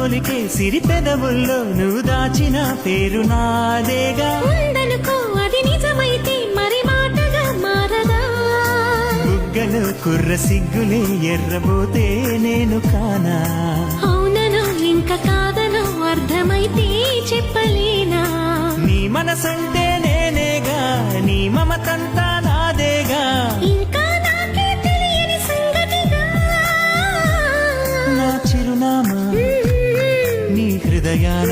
పోలికే సిరి పెదవుల్లో నువ్వు దాచిన పేరు నాదేగా. ఉందనుకో అది నిజమైతే మరి మాటగా మారదా. బుగ్గలు కుర్ర సిగ్గులే ఎర్రబోతే నేను కానా. అవునను ఇంకా కాదను అర్థమైతే చెప్పలేనా. నీ మనసంటే నేనేగా, నీ మమతంతా నాదేగా. ఇంకా నాకే తెలియని సంగతిగా నా చిరునామా నీ హృదయాన